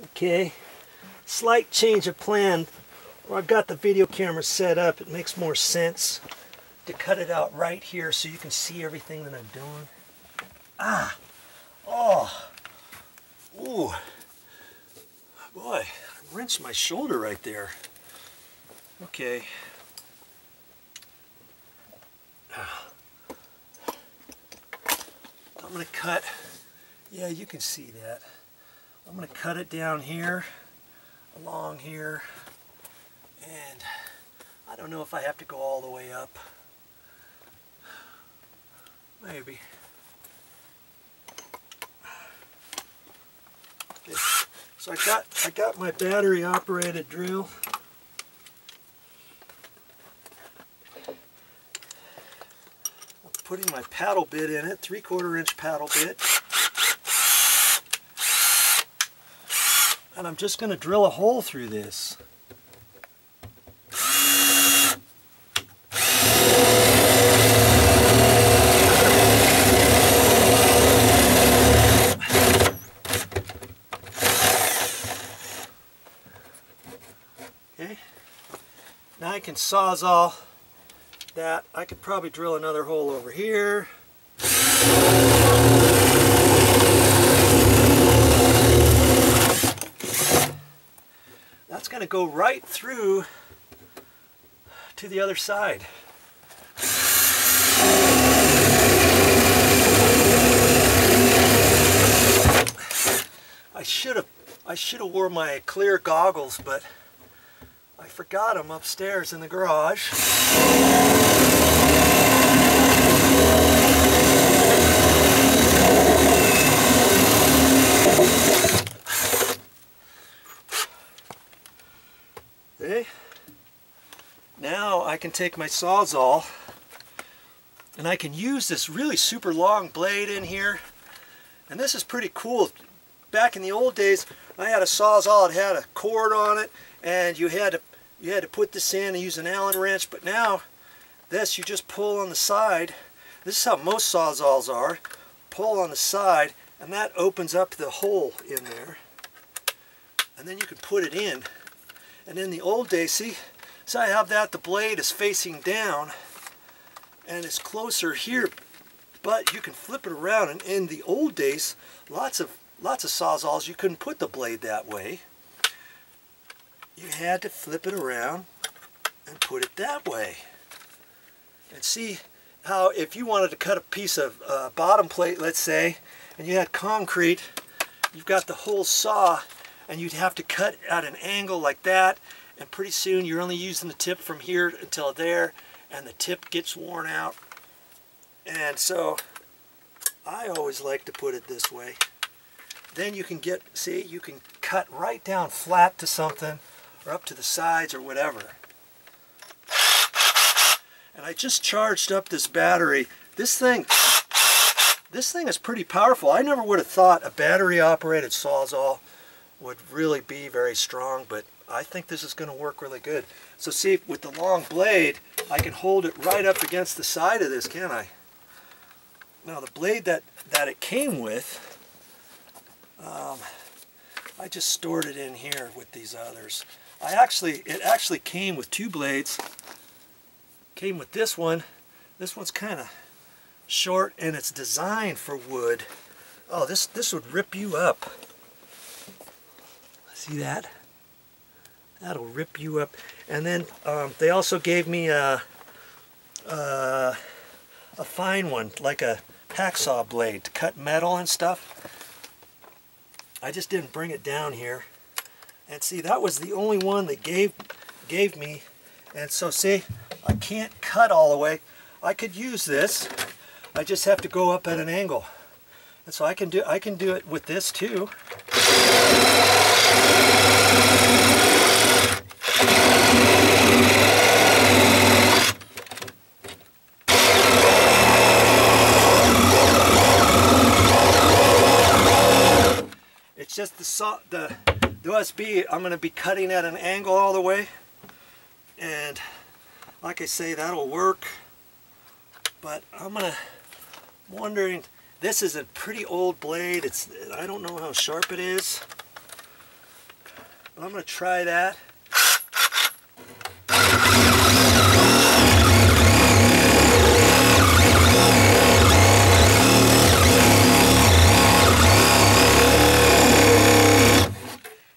Okay, slight change of plan. Where I've got the video camera set up, it makes more sense to cut it out right here so you can see everything that I'm doing. Ah! Oh! Ooh! Boy, I wrenched my shoulder right there. Okay. I'm going to cut, yeah, you can see that. I'm going to cut it down here, along here, and I don't know if I have to go all the way up. Maybe. Okay. So I got my battery operated drill. I'm putting my paddle bit in it, 3/4 inch paddle bit. And I'm just going to drill a hole through this. Okay. Now I can sawzall that. I could probably drill another hole over here. That's going to go right through to the other side. I should have wore my clear goggles, but I forgot them upstairs in the garage. Okay. Now I can take my Sawzall and I can use this really super long blade in here, and this is pretty cool. Back in the old days I had a Sawzall, it had a cord on it, and you had to put this in and use an Allen wrench, but now this you just pull on the side. This is how most Sawzalls are. Pull on the side and that opens up the hole in there, and then you can put it in. And in the old days, see, so I have that, the blade is facing down and it's closer here, but you can flip it around. And in the old days, lots of Sawzalls, you couldn't put the blade that way. You had to flip it around and put it that way. And see how if you wanted to cut a piece of bottom plate, let's say, and you had concrete, you've got the whole saw, and you'd have to cut at an angle like that, and pretty soon you're only using the tip from here until there, and the tip gets worn out. And so I always like to put it this way. Then you can get, see, you can cut right down flat to something, or up to the sides or whatever. And I just charged up this battery. This thing is pretty powerful. I never would have thought a battery operated Sawzall would really be very strong, but I think this is going to work really good. So see, with the long blade, I can hold it right up against the side of this, can't I? Now the blade that it came with, I just stored it in here with these others. It actually came with two blades. Came with this one. This one's kind of short and it's designed for wood. Oh, this would rip you up. See that? That'll rip you up. And then they also gave me a fine one, like a hacksaw blade to cut metal and stuff. I just didn't bring it down here. And see, that was the only one they gave me. And so see, I can't cut all the way. I could use this. I just have to go up at an angle. And so I can do it with this too. It's just the USB, I'm going to be cutting at an angle all the way, and like I say, that'll work. But I'm wondering, this is a pretty old blade. I don't know how sharp it is. but I'm going to try that.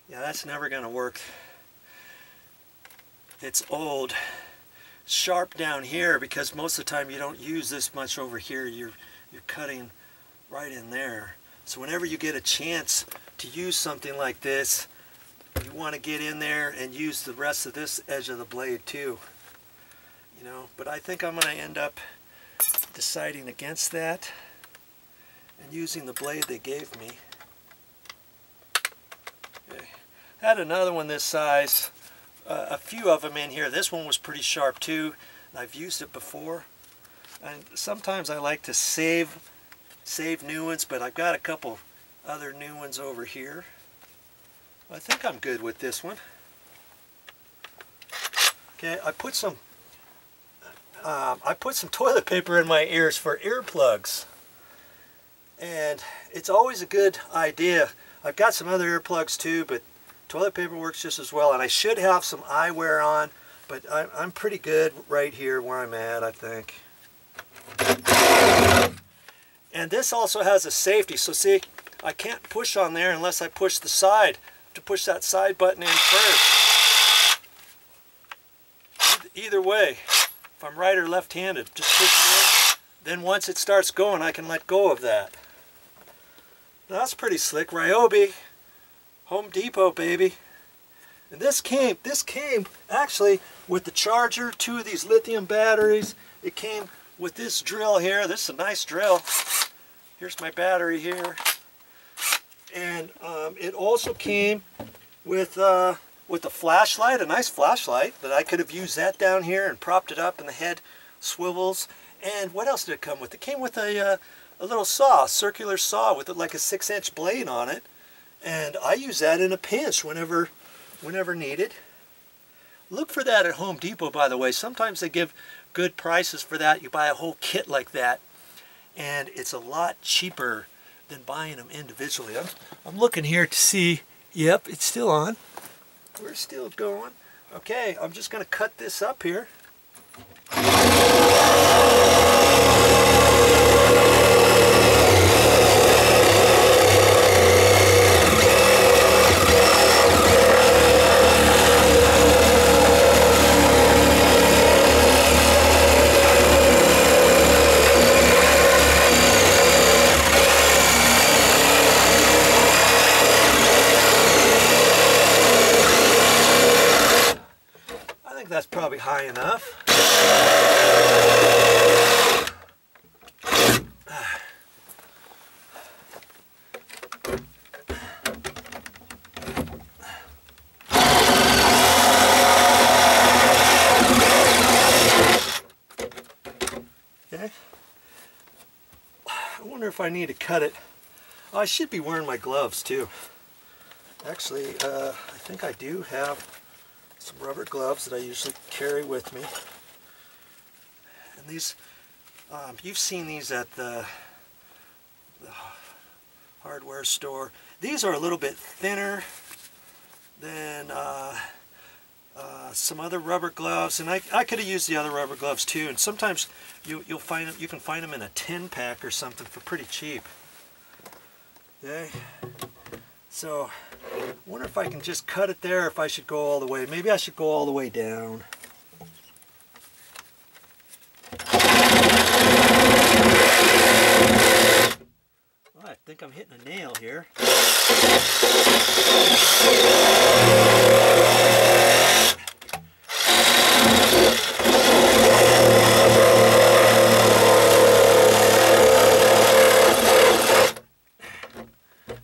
Yeah, that's never going to work. It's old. Sharp down here because most of the time you don't use this much over here. You're cutting right in there. So whenever you get a chance to use something like this, you want to get in there and use the rest of this edge of the blade too. You know, but I think I'm going to end up deciding against that and using the blade they gave me. Okay. I had another one this size. A few of them in here. This one was pretty sharp too. I've used it before. And sometimes I like to save new ones, but I've got a couple other new ones over here. I think I'm good with this one. Okay, I put some toilet paper in my ears for earplugs. And it's always a good idea. I've got some other earplugs too, but toilet paper works just as well, and I should have some eyewear on, but I'm pretty good right here where I'm at, I think. And this also has a safety, so see, I can't push on there unless I push the side. I have to push that side button in first. Either way, if I'm right or left-handed, just push it in. Then once it starts going, I can let go of that. That's pretty slick. Ryobi. Home Depot, baby. And this came actually with the charger, 2 of these lithium batteries. It came with this drill here. This is a nice drill. Here's my battery here. And it also came with a flashlight, a nice flashlight that I could have used that down here and propped it up, and the head swivels. And what else did it come with? It came with a little saw, circular saw with like a 6-inch blade on it. And I use that in a pinch whenever needed. Look for that at Home Depot, by the way. Sometimes they give good prices for that. You buy a whole kit like that, and it's a lot cheaper than buying them individually. I'm looking here to see. Yep, it's still on. We're still going. Okay, I'm just going to cut this up here. That's probably high enough. Okay. I wonder if I need to cut it. Oh, I should be wearing my gloves too. Actually, I think I do have some rubber gloves that I usually carry with me. And these, you've seen these at the hardware store. These are a little bit thinner than some other rubber gloves, and I could have used the other rubber gloves too. And sometimes you'll find them, you can find them in a 10-pack or something for pretty cheap. Okay. So, I wonder if I can just cut it there, or if I should go all the way. Maybe I should go all the way down. Oh, I think I'm hitting a nail here.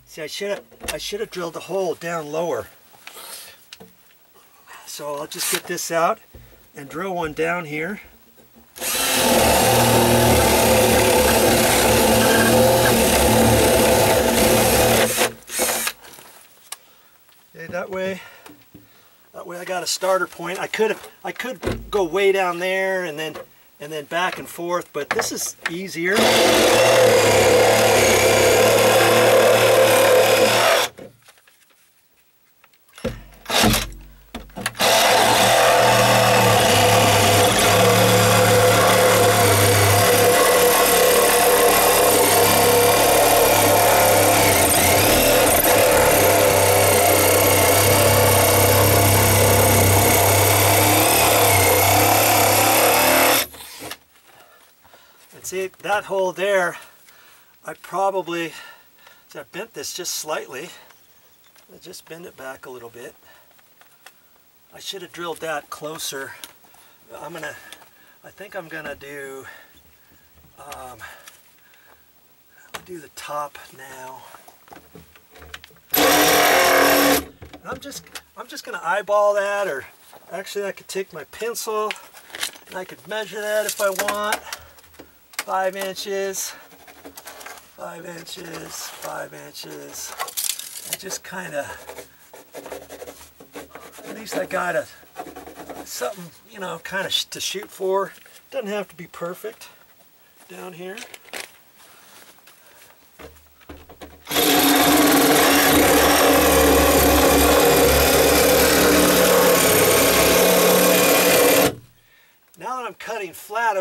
See, I should have drilled the hole down lower. So I'll just get this out and drill one down here. Okay, that way I got a starter point. I could go way down there and then back and forth, but this is easier. that hole there, I probably, so I bent this just slightly. I just bend it back a little bit. I should have drilled that closer. I think I'm gonna do, I'll do the top now. And I'm just gonna eyeball that, or actually I could take my pencil and I could measure that if I want. 5 inches, 5 inches, 5 inches. And just kind of, at least I got something, you know, kind of to shoot for. Doesn't have to be perfect down here. Now that I'm cutting flat,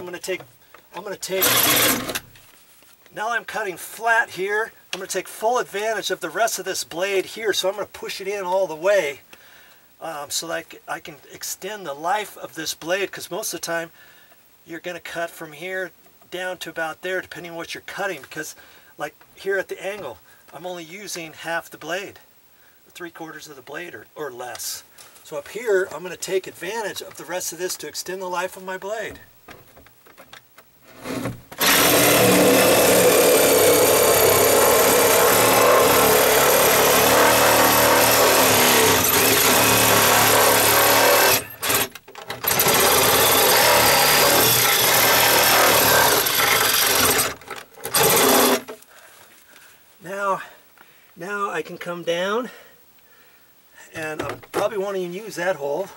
now I'm cutting flat here, I'm going to take full advantage of the rest of this blade here, so I'm going to push it in all the way so that I can extend the life of this blade, because most of the time you're going to cut from here down to about there, depending on what you're cutting, because like here at the angle, I'm only using half the blade, 3/4 of the blade or less. So up here, I'm going to take advantage of the rest of this to extend the life of my blade. Now I can come down, and I probably won't even use that hole.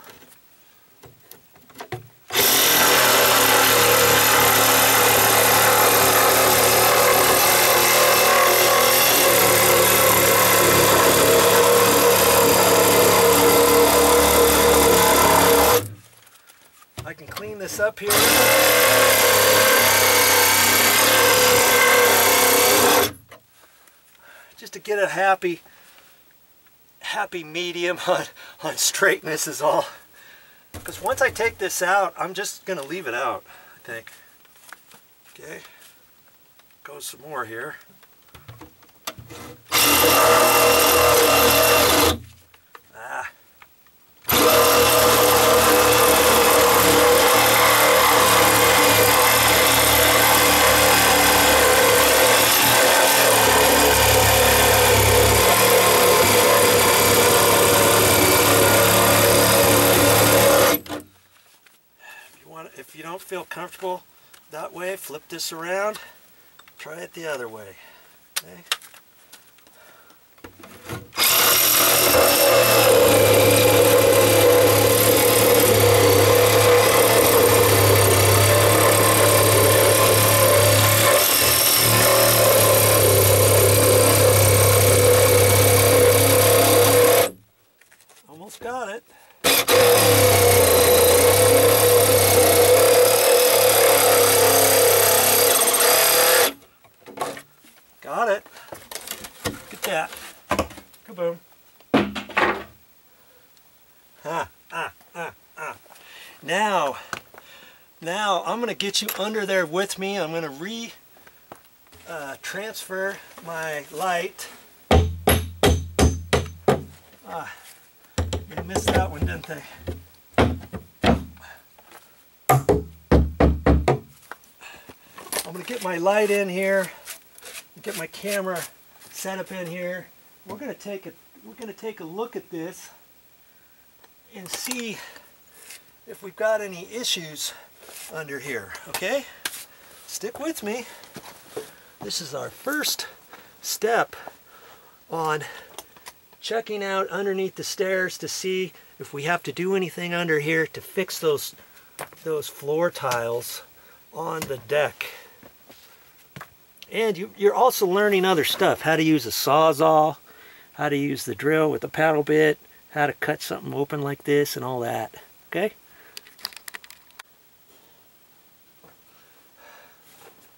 I can clean this up here. Just to get a happy medium on straightness is all. Because once I take this out, I'm just going to leave it out, I think. Okay, go some more here. Ah. If you don't feel comfortable that way, flip this around, try it the other way. Okay. Almost got it. Got it. Look at that. Kaboom. Now I'm going to get you under there with me. I'm going to transfer my light. They missed that one, didn't they? I'm going to get my light in here. Get my camera set up in here. We're going to take a look at this and see if we've got any issues under here. Okay, stick with me. This is our first step on checking out underneath the stairs to see if we have to do anything under here to fix those floor tiles on the deck. And you're also learning other stuff, how to use a Sawzall, how to use the drill with the paddle bit, how to cut something open like this and all that, okay?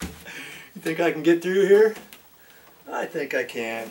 You think I can get through here? I think I can.